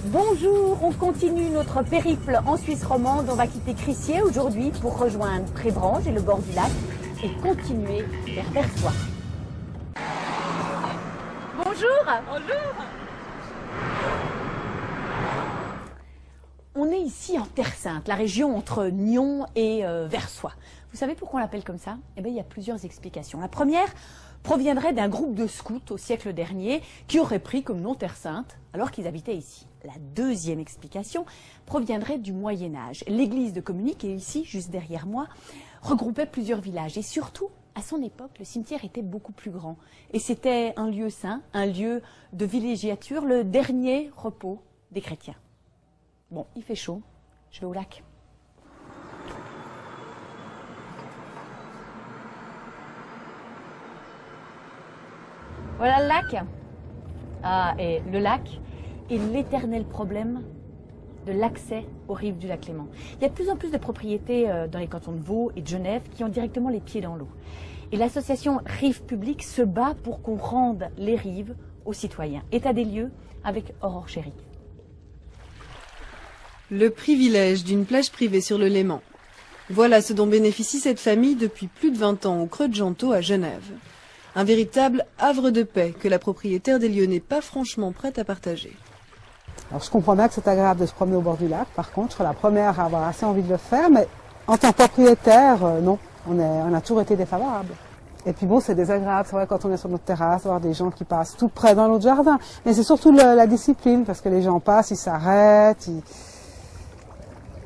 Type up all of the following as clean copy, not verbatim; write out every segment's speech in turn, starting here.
Bonjour, on continue notre périple en Suisse romande. On va quitter Crissier aujourd'hui pour rejoindre Prébranche et le bord du lac et continuer vers Versoix. Bonjour. Bonjour. On est ici en Terre Sainte, la région entre Nyon et Versoix. Vous savez pourquoi on l'appelle comme ça? Eh bien, il y a plusieurs explications. La première proviendrait d'un groupe de scouts au siècle dernier qui aurait pris comme nom Terre Sainte alors qu'ils habitaient ici. La deuxième explication proviendrait du Moyen-Âge. L'église de Communic, qui est ici, juste derrière moi, regroupait plusieurs villages. Et surtout, à son époque, le cimetière était beaucoup plus grand. Et c'était un lieu saint, un lieu de villégiature, le dernier repos des chrétiens. Bon, il fait chaud, je vais au lac. Voilà le lac. Ah, et le lac est l'éternel problème de l'accès aux rives du lac Léman. Il y a de plus en plus de propriétés dans les cantons de Vaud et de Genève qui ont directement les pieds dans l'eau. Et l'association Rives Publiques se bat pour qu'on rende les rives aux citoyens. État des lieux avec Aurore Chéry. Le privilège d'une plage privée sur le Léman. Voilà ce dont bénéficie cette famille depuis plus de 20 ans au Creux de Gentot à Genève. Un véritable havre de paix que la propriétaire des lieux n'est pas franchement prête à partager. Alors je comprends bien que c'est agréable de se promener au bord du lac, par contre je serais la première à avoir assez envie de le faire, mais en tant que propriétaire, non, on a toujours été défavorable. Et puis bon, c'est désagréable, c'est vrai quand on est sur notre terrasse, voir des gens qui passent tout près dans notre jardin, mais c'est surtout la discipline, parce que les gens passent, ils s'arrêtent,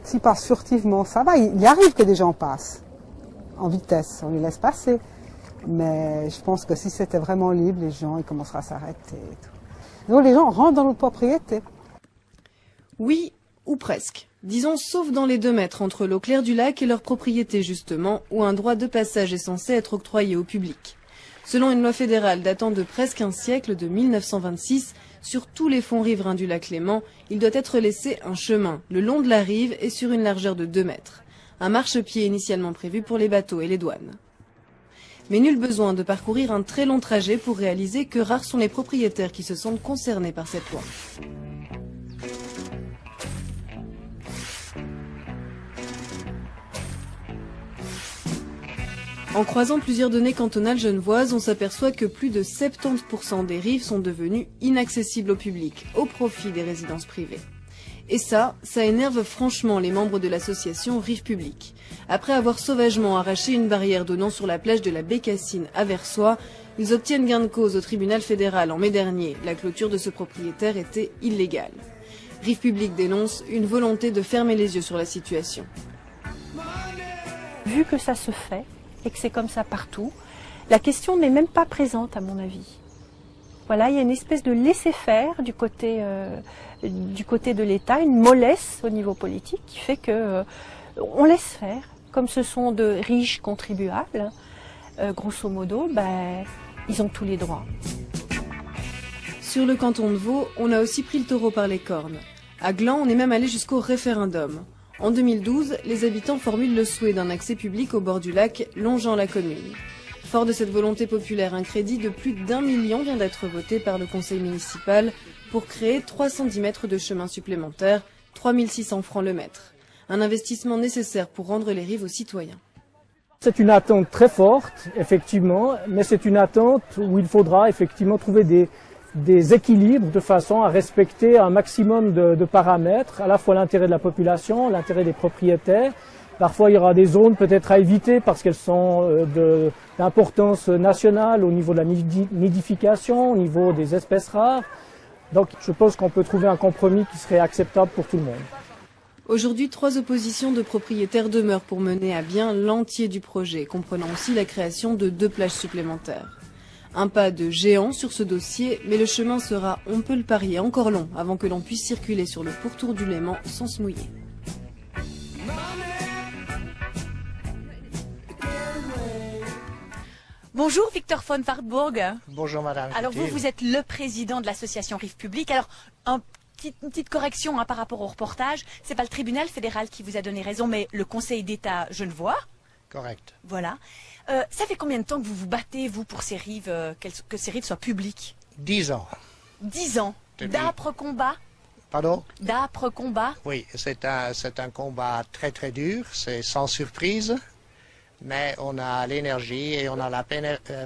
s'ils passent furtivement, ça va, il arrive que des gens passent en vitesse, on les laisse passer. Mais je pense que si c'était vraiment libre, les gens ils commenceraient à s'arrêter. Donc les gens rentrent dans notre propriété. Oui, ou presque. Disons sauf dans les 2 mètres entre l'eau claire du lac et leur propriété justement, où un droit de passage est censé être octroyé au public. Selon une loi fédérale datant de presque un siècle, de 1926, sur tous les fonds riverains du lac Léman, il doit être laissé un chemin, le long de la rive et sur une largeur de 2 mètres. Un marchepied initialement prévu pour les bateaux et les douanes. Mais nul besoin de parcourir un très long trajet pour réaliser que rares sont les propriétaires qui se sentent concernés par cette loi. En croisant plusieurs données cantonales genevoises, on s'aperçoit que plus de 70% des rives sont devenues inaccessibles au public, au profit des résidences privées. Et ça énerve franchement les membres de l'association Rives Publiques. Après avoir sauvagement arraché une barrière donnant sur la plage de la Bécassine à Versoix, ils obtiennent gain de cause au tribunal fédéral en mai dernier. La clôture de ce propriétaire était illégale. Rives Publiques dénonce une volonté de fermer les yeux sur la situation. Vu que ça se fait et que c'est comme ça partout, la question n'est même pas présente à mon avis. Voilà, il y a une espèce de laisser-faire du côté de l'État, une mollesse au niveau politique qui fait que on laisse faire. Comme ce sont de riches contribuables, grosso modo, ils ont tous les droits. Sur le canton de Vaud, on a aussi pris le taureau par les cornes. À Gland, on est même allé jusqu'au référendum. En 2012, les habitants formulent le souhait d'un accès public au bord du lac longeant la commune. Fort de cette volonté populaire, un crédit de plus d'1 million vient d'être voté par le conseil municipal pour créer 310 mètres de chemin supplémentaires, 3600 francs le mètre. Un investissement nécessaire pour rendre les rives aux citoyens. C'est une attente très forte, effectivement, mais c'est une attente où il faudra effectivement trouver des équilibres de façon à respecter un maximum de paramètres, à la fois l'intérêt de la population, l'intérêt des propriétaires. Parfois, il y aura des zones peut-être à éviter parce qu'elles sont d'importance nationale au niveau de la nidification, au niveau des espèces rares. Donc, je pense qu'on peut trouver un compromis qui serait acceptable pour tout le monde. Aujourd'hui, 3 oppositions de propriétaires demeurent pour mener à bien l'entier du projet, comprenant aussi la création de 2 plages supplémentaires. Un pas de géant sur ce dossier, mais le chemin sera, on peut le parier, encore long avant que l'on puisse circuler sur le pourtour du Léman sans se mouiller. Bonjour Victor von Wartburg. Bonjour madame. Alors vous êtes le président de l'association Rives Publiques. Alors une petite correction par rapport au reportage. C'est pas le tribunal fédéral qui vous a donné raison, mais le Conseil d'État genevois. Correct. Voilà. Ça fait combien de temps que vous vous battez, vous, pour ces rives, que ces rives soient publiques? 10 ans. 10 ans. D'âpres combats? Pardon? D'âpres combats? Oui, c'est un combat très très dur, c'est sans surprise, mais on a l'énergie et on a la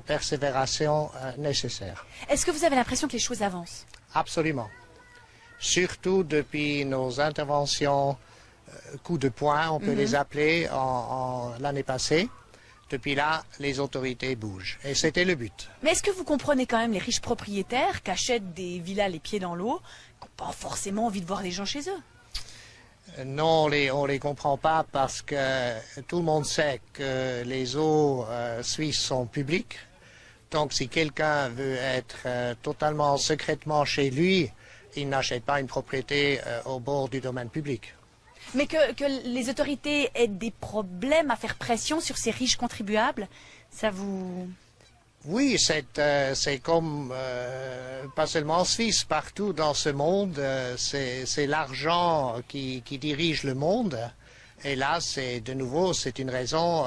persévération nécessaire. Est-ce que vous avez l'impression que les choses avancent? Absolument. Surtout depuis nos interventions coups de poing, on peut les appeler, l'année passée. Depuis là, les autorités bougent. Et c'était le but. Mais est-ce que vous comprenez quand même les riches propriétaires qui achètent des villas les pieds dans l'eau, qui n'ont pas forcément envie de voir les gens chez eux? Non, on les comprend pas parce que tout le monde sait que les eaux suisses sont publiques. Donc si quelqu'un veut être totalement secrètement chez lui, il n'achète pas une propriété au bord du domaine public. Mais que les autorités aient des problèmes à faire pression sur ces riches contribuables, ça vous... Oui, c'est comme, pas seulement en Suisse, partout dans ce monde, c'est l'argent qui dirige le monde. Et là, de nouveau, c'est une raison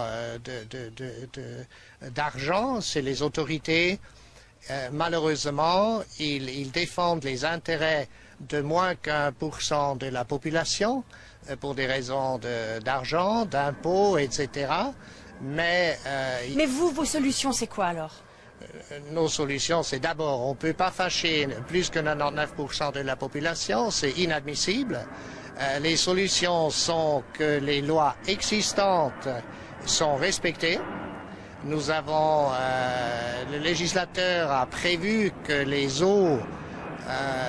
d'argent. C'est les autorités, malheureusement, ils défendent les intérêts de moins qu'1% de la population pour des raisons d'argent, d'impôts, etc. Mais vous, vos solutions, c'est quoi alors? Nos solutions, c'est d'abord, on ne peut pas fâcher plus que 99% de la population, c'est inadmissible. Les solutions sont que les lois existantes sont respectées. Nous avons, le législateur a prévu que les eaux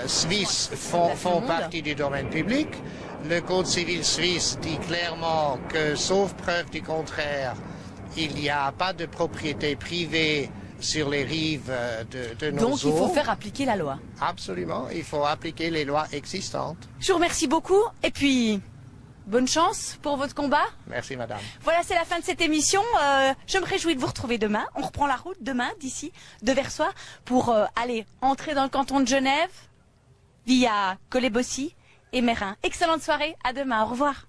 suisses font partie du domaine public. Le Code civil suisse dit clairement que, sauf preuve du contraire, il n'y a pas de propriété privée sur les rives de nos eaux. Donc il faut faire appliquer la loi. Absolument, il faut appliquer les lois existantes. Je vous remercie beaucoup et puis bonne chance pour votre combat. Merci madame. Voilà, c'est la fin de cette émission. Je me réjouis de vous retrouver demain. On reprend la route demain d'ici, de Versoix, pour aller entrer dans le canton de Genève via Collet-Bossy et Meyrin. Excellente soirée, à demain, au revoir.